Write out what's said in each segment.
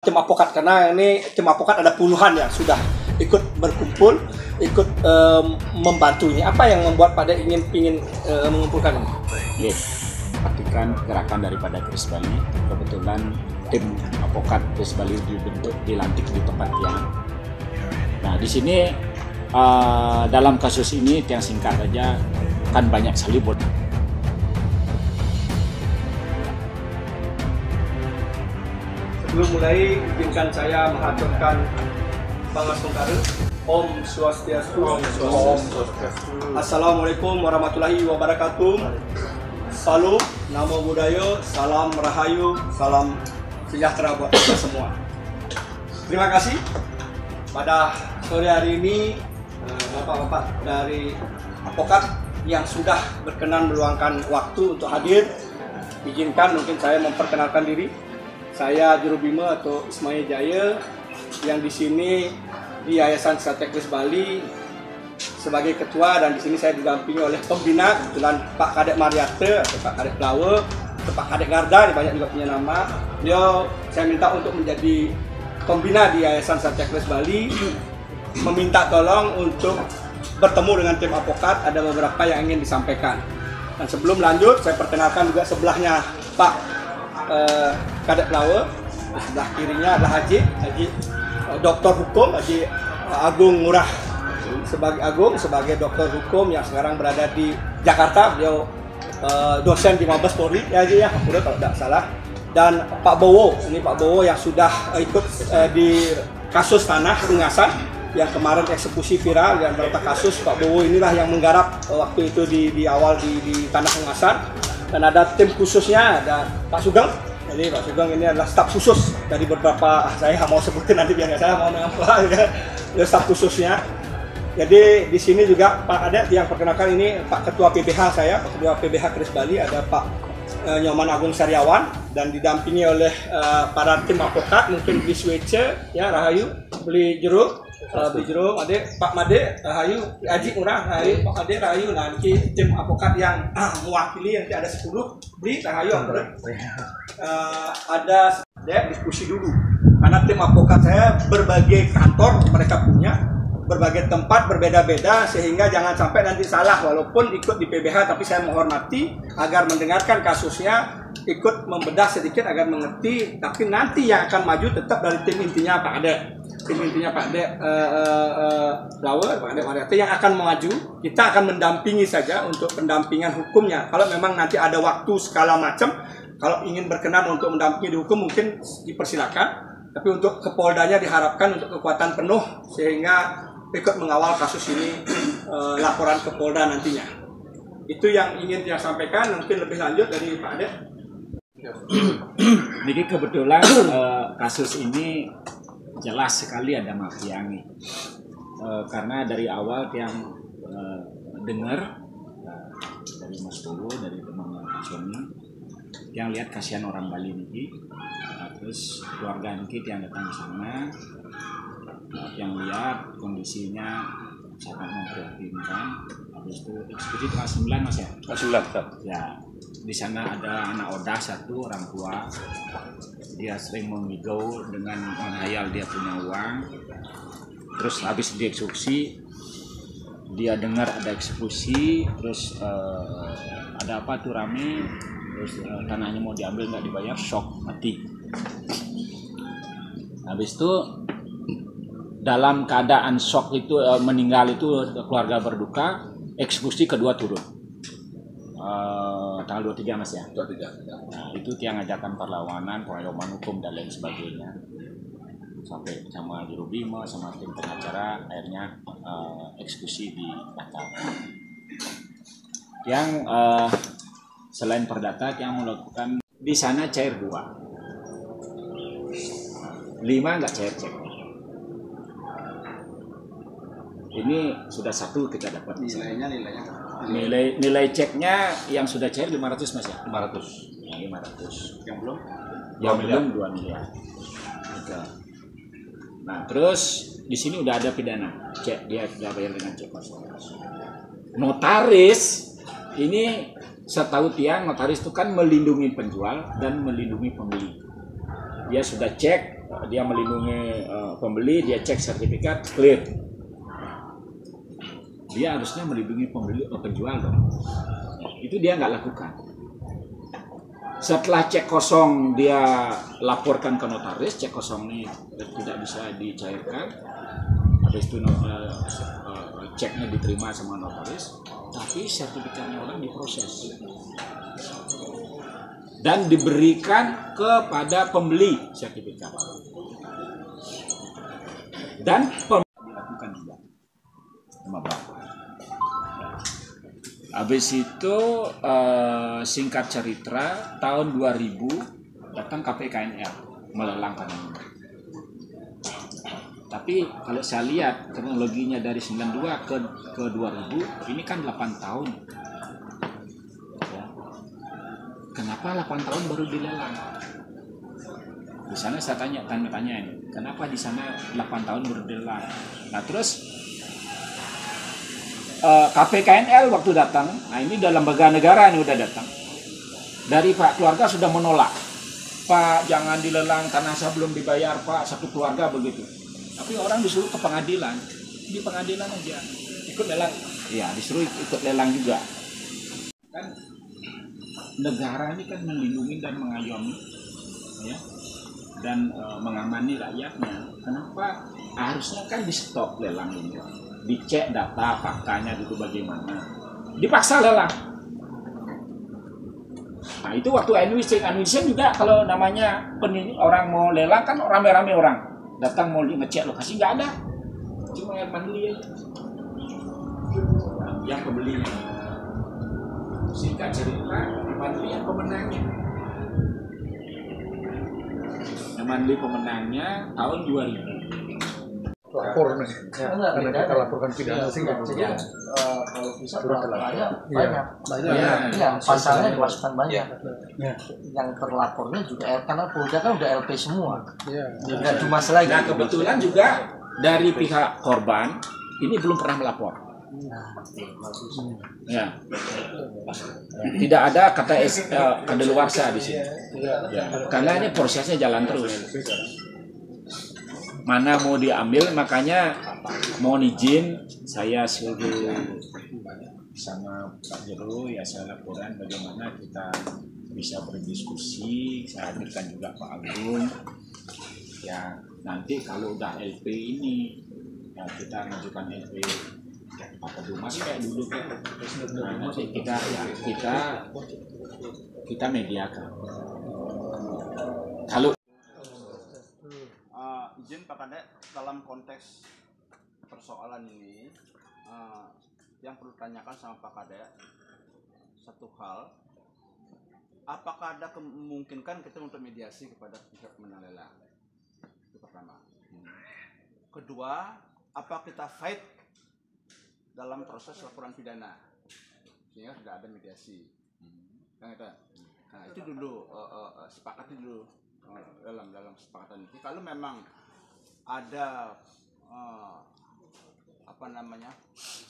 Tim Apokat, karena ini tim Apokat ada puluhan yang sudah ikut berkumpul, ikut membantu ini. Apa yang membuat pada ingin mengumpulkan ini? Yes, artikan gerakan daripada Kris Bali. Kebetulan tim Apokat Kris Bali dilantik di tempat Tiang. Nah, di sini dalam kasus ini yang singkat aja kan banyak sekali. Sebelum mulai, izinkan saya mengaturkan Pangasungkaru. Om Swastiastu. Assalamualaikum warahmatullahi wabarakatuh. Salam, namo buddhaya, salam rahayu, salam sejahtera buat kita semua. Terima kasih. Pada sore hari ini, bapak-bapak dari Apokat yang sudah berkenan meluangkan waktu untuk hadir, izinkan mungkin saya memperkenalkan diri. Saya Juru Bima atau Ismail Jaya yang di sini di Yayasan Ksatria Kris Bali sebagai ketua, dan di sini saya didampingi oleh pembina, kebetulan Pak Kadek Mariate atau Pak Kadek Flower atau Pak Kadek Garda, banyak juga punya nama. Beliau saya minta untuk menjadi pembina di Yayasan Ksatria Kris Bali, meminta tolong untuk bertemu dengan tim Apokat. Ada beberapa yang ingin disampaikan. Dan sebelum lanjut, saya perkenalkan juga sebelahnya Pak Kadek Flower, sebelah kirinya adalah Haji Doktor Hukum, Haji Agung Ngurah sebagai doktor hukum yang sekarang berada di Jakarta. Beliau dosen di Mabes Polri, ya Haji, ya, kalau tidak salah. Dan Pak Bowo, ini Pak Bowo yang sudah ikut di kasus tanah Ungasan yang kemarin eksekusi viral dan beberapa kasus. Pak Bowo inilah yang menggarap waktu itu di awal di tanah Ungasan. Dan ada tim khususnya, ada Pak Sugeng. Jadi Pak Sugeng ini adalah staf khusus dari beberapa, saya nggak mau sebutin nanti biar saya mau mengampah ya, staf khususnya. Jadi di sini juga Pak Adek yang perkenalkan, ini Pak Ketua PBH saya, Pak Ketua PBH Kris Bali, ada Pak Nyoman Agung Saryawan, dan didampingi oleh para tim Apokat, mungkin beli swece, ya Rahayu, beli jeruk, Adek, Pak Made, Rahayu, Aji Murah, Rahayu, Pak Ade, Rahayu. Nah, ini tim Apokat yang mewakili, nanti ada 10, beli Rahayu, ada diskusi dulu, karena tim Apokat saya berbagai kantor mereka punya, berbagai tempat berbeda-beda, sehingga jangan sampai nanti salah. Walaupun ikut di PBH, tapi saya menghormati agar mendengarkan kasusnya, ikut membedah sedikit agar mengerti. Tapi nanti yang akan maju tetap dari tim intinya Pak Ade, Flower, Pak Ade Mariate yang akan maju. Kita akan mendampingi saja untuk pendampingan hukumnya. Kalau memang nanti ada waktu segala macam, kalau ingin berkenan untuk mendampingi di hukum, mungkin dipersilakan. Tapi untuk kepoldanya diharapkan untuk kekuatan penuh, sehingga ikut mengawal kasus ini, laporan ke Polda nantinya. Itu yang ingin saya sampaikan. Mungkin lebih lanjut dari Pak Ade. Jadi kebetulan kasus ini jelas sekali ada mafiangi, karena dari awal yang dengar dari Mas Bowo, dari teman Sony, yang lihat kasihan orang Bali ini, terus keluarga Nikit yang datang ke sana, yang lihat kondisinya sangat memprihatinkan. Habis itu eksekusi kelas 9 Mas ya? Kelas 9, ya. Di sana ada anak Oda satu, orang tua. Dia sering memigau dengan menghayal dia punya uang. Terus habis dieksekusi, dia dengar ada eksekusi, terus ada apa tuh rame, terus tanahnya mau diambil nggak dibayar, shock, mati. Habis itu dalam keadaan shock itu, meninggal itu, keluarga berduka, eksekusi kedua turun. Tanggal 23 Mas ya? 23. Nah, itu Tiang ajakan perlawanan, pengayoman hukum dan lain sebagainya. Sampai sama Juru Bima, sama tim pengacara, akhirnya eksekusi dibatalkan. Yang selain perdata, Tiang melakukan di sana cair 2. 5 nggak cair cek. Ini sudah 1 kita dapat. Nilai ceknya yang sudah cair 500 Mas ya? 500. Ya, 500. Yang belum? Yang belum 2 miliar. Nah, terus di sini udah ada pidana. Cek dia sudah bayar dengan cek Mas. Notaris ini, setahu Tiang, notaris itu kan melindungi penjual dan melindungi pembeli. Dia sudah cek dia melindungi pembeli, dia cek sertifikat clear. Dia harusnya melindungi penjual dong. Itu dia nggak lakukan. Setelah cek kosong, dia laporkan ke notaris, cek kosong ini tidak bisa dicairkan. Habis itu ceknya diterima sama notaris, tapi sertifikatnya orang diproses dan diberikan kepada pembeli sertifikat. Dan dilakukan juga sama Bapak. Habis itu singkat cerita tahun 2000 datang KPKNR melelang tanah. Tapi kalau saya lihat kronologinya dari 92 ke 2000 ini kan 8 tahun. Ya. Kenapa 8 tahun baru dilelang? Di sana saya tanya ini, kenapa di sana 8 tahun baru dilelang? Nah terus KPKNL waktu datang, nah ini dalam lembaga negara ini udah datang. Dari Pak keluarga sudah menolak. Pak jangan dilelang, tanah saya belum dibayar Pak, satu keluarga begitu. Tapi orang disuruh ke pengadilan, di pengadilan aja ikut lelang. Ya disuruh ikut lelang juga. Kan negara ini kan melindungi dan mengayomi, ya, dan mengamani rakyatnya. Kenapa harusnya kan di stop lelang ini? Dicek data faktanya itu bagaimana, dipaksa lelang. Nah itu waktu Indonesia juga kalau namanya orang mau lelang kan rame-rame orang datang mau ngecek lokasi, nggak ada, cuma yang mandiri aja yang pembelinya. Singkat cerita, mandiri yang pemenangnya. Yang mandiri pemenangnya tahun 2000. Lapor nih, karena kita laporkan pidana sih nggak jadi kalau bisa pelaporannya banyak, pasalnya dimasukkan banyak. Yang terlapornya juga karena Polda kan udah LP semua, nggak cuma selagi. Nah kebetulan juga dari pihak korban ini belum pernah melapor. Ya, tidak ada kata kadaluarsa di sini. Ya, karena ini prosesnya jalan terus. Mana mau diambil, makanya mohon izin saya suruh sama Pak Jero ya saya laporan bagaimana kita bisa berdiskusi. Saya hadirkan juga Pak Agung ya, nanti kalau udah LP ini ya kita mengajukan LP apa dulu masih kayak dulu kan. Nah, nanti kita mediakan kalau izin Pak Kadek, dalam konteks persoalan ini yang perlu ditanyakan sama Pak Kadek satu hal, apakah ada kemungkinan kita untuk mediasi kepada pihak pemenang lelang? Itu pertama. Kedua, apa kita fight dalam proses laporan pidana sehingga tidak ada mediasi? Nah itu dulu sepakati dulu dalam kesepakatan itu. Kalau memang ada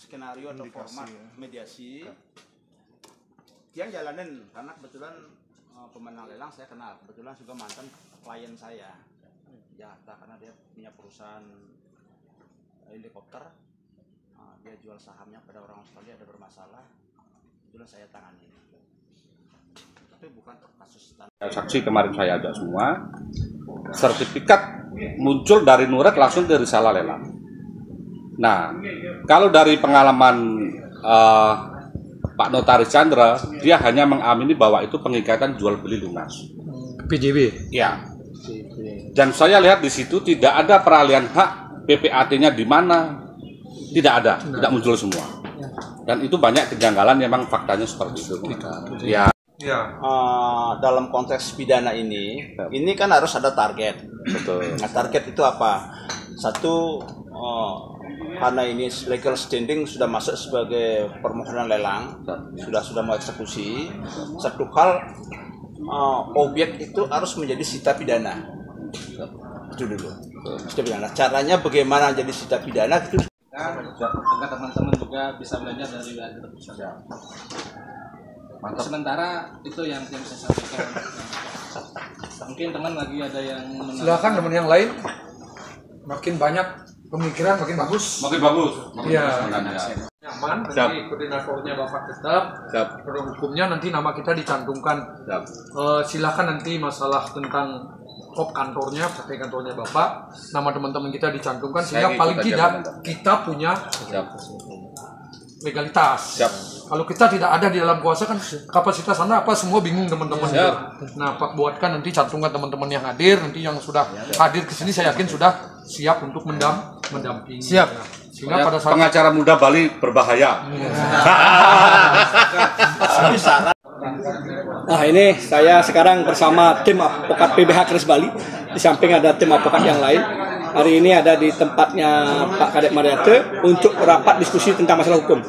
skenario atau format mediasi yang jalanin, karena kebetulan pemenang lelang saya kenal, kebetulan juga mantan klien saya Jakarta, karena dia punya perusahaan helikopter, dia jual sahamnya pada orang Australia, ada bermasalah, kebetulan saya tangani. Tapi bukan kasus saksi kemarin saya ajak semua, sertifikat muncul dari Nuret langsung dari salah lelang. Nah, kalau dari pengalaman Pak Notaris Chandra, dia hanya mengamini bahwa itu pengikatan jual beli lunas. PJB. Ya. Dan saya lihat di situ tidak ada peralihan hak, PPAT-nya di mana, tidak ada, tidak muncul semua. Dan itu banyak kejanggalan, memang faktanya seperti itu. Ya. Dalam konteks pidana ini kan harus ada target. Betul. Nah, target itu apa? Satu, karena ini legal standing sudah masuk sebagai permohonan lelang, sudah mau eksekusi. Satu hal, objek itu harus menjadi sita pidana. Itu dulu. Sita pidana. Caranya bagaimana jadi sita pidana itu? Agar teman-teman juga bisa belajar dari wilayah terpisah. Sementara itu yang saya sampaikan. Mungkin teman lagi ada yang Silakan teman yang lain. Makin banyak pemikiran makin bagus. Makin bagus. Iya. Nyaman, nanti koordinatornya Bapak tetap. Produk hukumnya nanti nama kita dicantumkan. Silakan nanti masalah tentang kop kantornya, PT kantornya Bapak, nama teman-teman kita dicantumkan sehingga paling tidak kita punya legalitas. Kalau kita tidak ada di dalam kuasa kan kapasitas Anda apa semua bingung teman-teman. Nah, Pak buatkan nanti cantumkan teman-teman yang hadir, nanti yang sudah hadir ke sini saya yakin sudah siap untuk mendampingi. Siap. Sehingga pada saat pengacara muda Bali berbahaya. Nah, ini saya sekarang bersama tim advokat PBH Kris Bali. Di samping ada tim advokat yang lain. Hari ini ada di tempatnya Pak Kadep Mariate untuk rapat diskusi tentang masalah hukum.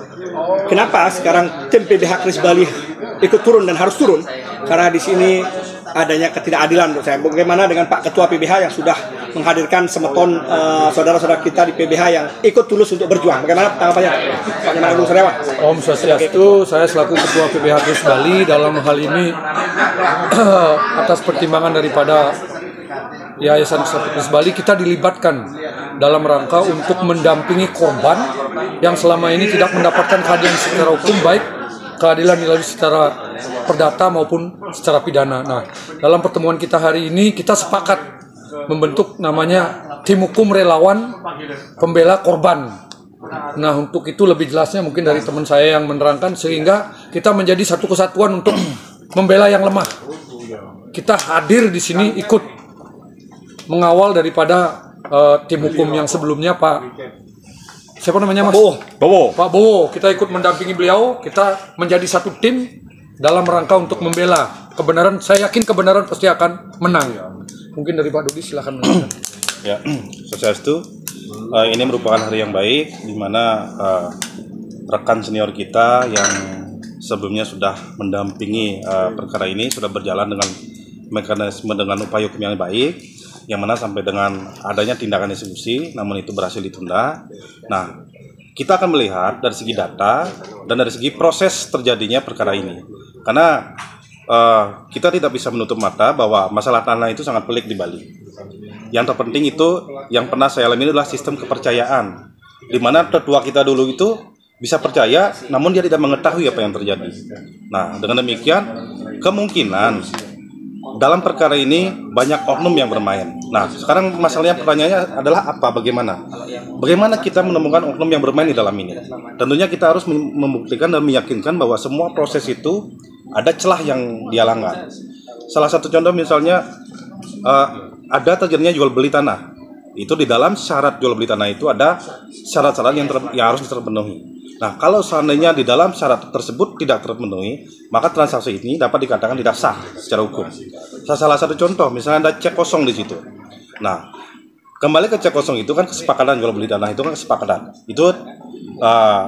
Kenapa sekarang tim PBH Kris Bali ikut turun dan harus turun? Karena di sini adanya ketidakadilan menurut saya. Bagaimana dengan Pak Ketua PBH yang sudah menghadirkan semeton saudara-saudara kita di PBH yang ikut tulus untuk berjuang. Bagaimana tanggapannya Pak Nyaman Agung Sarewan? Om Swastiastu, saya selaku Ketua PBH Kris Bali dalam hal ini atas pertimbangan daripada Yayasan Kris Bali kita dilibatkan dalam rangka untuk mendampingi korban yang selama ini tidak mendapatkan keadilan secara hukum, baik keadilan dilalui secara perdata maupun secara pidana. Nah, dalam pertemuan kita hari ini kita sepakat membentuk namanya tim hukum relawan pembela korban. Nah, untuk itu lebih jelasnya mungkin dari teman saya yang menerangkan sehingga kita menjadi satu kesatuan untuk membela yang lemah. Kita hadir di sini ikut mengawal daripada tim hukum yang sebelumnya Pak siapa namanya Mas? Bowo. Pak Bowo, kita ikut mendampingi beliau, kita menjadi satu tim dalam rangka untuk membela kebenaran. Saya yakin kebenaran pasti akan menang. Mungkin dari Pak Dodi silakan menjelaskan. Ya, Swastiastu. Ini merupakan hari yang baik di mana rekan senior kita yang sebelumnya sudah mendampingi perkara ini sudah berjalan dengan mekanisme dengan upaya hukum yang baik, yang mana sampai dengan adanya tindakan eksekusi, namun itu berhasil ditunda. Nah, kita akan melihat dari segi data dan dari segi proses terjadinya perkara ini. Karena kita tidak bisa menutup mata bahwa masalah tanah itu sangat pelik di Bali. Yang terpenting itu, yang pernah saya alami adalah sistem kepercayaan, di mana tetua kita dulu itu bisa percaya, namun dia tidak mengetahui apa yang terjadi. Nah, dengan demikian, kemungkinan dalam perkara ini banyak oknum yang bermain. Nah, sekarang masalahnya pertanyaannya adalah apa, bagaimana? Bagaimana kita menemukan oknum yang bermain di dalam ini? Tentunya kita harus membuktikan dan meyakinkan bahwa semua proses itu ada celah yang dia langgar. Salah satu contoh misalnya ada terjadinya jual beli tanah. Itu di dalam syarat jual beli tanah itu ada syarat-syarat yang harus terpenuhi. Nah, kalau seandainya di dalam syarat tersebut tidak terpenuhi, maka transaksi ini dapat dikatakan tidak sah secara hukum. Salah satu contoh, misalnya ada cek kosong di situ. Nah, kembali ke cek kosong itu kan kesepakatan jual beli tanah itu kan kesepakatan. Itu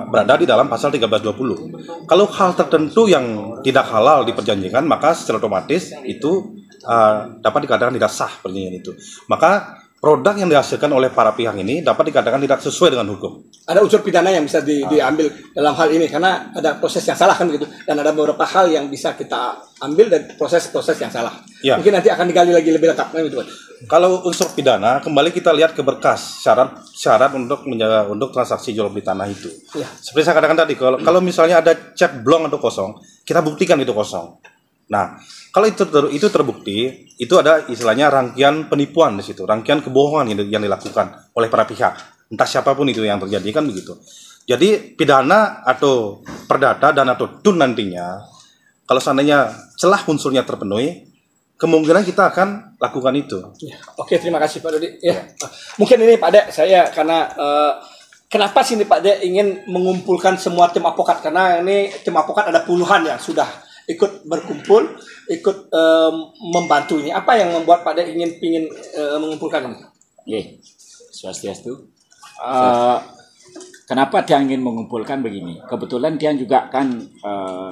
berada di dalam pasal 1320. Kalau hal tertentu yang tidak halal diperjanjikan, maka secara otomatis itu dapat dikatakan tidak sah perjanjian itu. Maka produk yang dihasilkan oleh para pihak ini dapat dikatakan tidak sesuai dengan hukum. Ada unsur pidana yang bisa diambil dalam hal ini karena ada proses yang salah kan begitu, dan ada beberapa hal yang bisa kita ambil dari proses-proses yang salah. Ya. Mungkin nanti akan digali lagi lebih lengkap gitu, Pak. Kalau unsur pidana, kembali kita lihat ke berkas syarat untuk transaksi jual beli tanah itu. Ya. Seperti saya katakan tadi, kalau misalnya ada cek blong atau kosong, kita buktikan itu kosong. Nah, kalau itu terbukti, itu ada istilahnya rangkaian penipuan di situ, rangkaian kebohongan yang dilakukan oleh para pihak, entah siapapun itu yang terjadi kan begitu. Jadi pidana atau perdata dan atau tun nantinya, kalau seandainya celah unsurnya terpenuhi, kemungkinan kita akan lakukan itu. Ya. Oke, terima kasih Pak Dodi. Ya. Mungkin ini Pak Dek, saya karena kenapa sih ini Pak Dek ingin mengumpulkan semua tim advokat, karena ini tim advokat ada puluhan yang sudah ikut berkumpul, ikut membantu ini. Apa yang membuat Pak Dek ingin mengumpulkan ini? Swastiastu. Kenapa dia ingin mengumpulkan begini? Kebetulan dia juga kan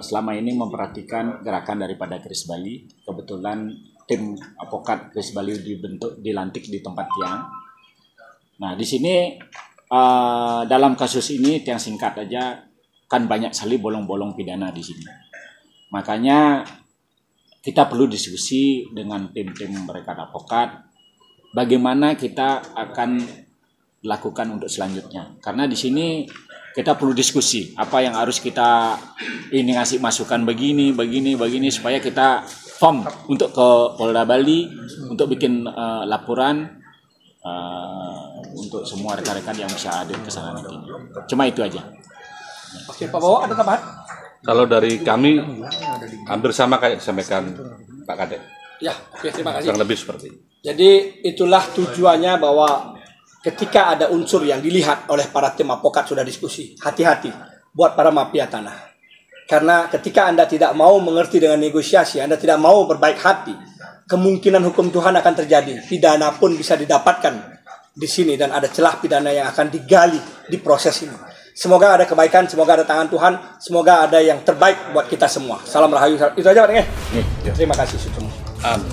selama ini memperhatikan gerakan daripada Kris Bali. Kebetulan tim advokat Kris Bali dilantik di tempat Tiang. Nah, di sini dalam kasus ini yang singkat aja kan banyak sekali bolong-bolong pidana di sini. Makanya kita perlu diskusi dengan tim-tim mereka advokat bagaimana kita akan lakukan untuk selanjutnya. Karena di sini kita perlu diskusi apa yang harus kita ini ngasih masukan begini supaya kita form untuk ke Polda Bali untuk bikin laporan untuk semua rekan-rekan yang bisa hadir ke sana nanti. Cuma itu aja. Oke, Pak Bowo ada tambahan? Kalau dari kami hampir sama kayak disampaikan Pak Kadek. Ya, oke, terima kasih. Kurang lebih seperti itu. Jadi itulah tujuannya bahwa ketika ada unsur yang dilihat oleh para tim advokat sudah diskusi, hati-hati buat para mafia tanah. Karena ketika Anda tidak mau mengerti dengan negosiasi, Anda tidak mau berbaik hati, kemungkinan hukum Tuhan akan terjadi. Pidana pun bisa didapatkan di sini dan ada celah pidana yang akan digali di proses ini. Semoga ada kebaikan, semoga ada tangan Tuhan, semoga ada yang terbaik buat kita semua. Salam Rahayu. Itu aja Pak. Terima kasih semua. Amin.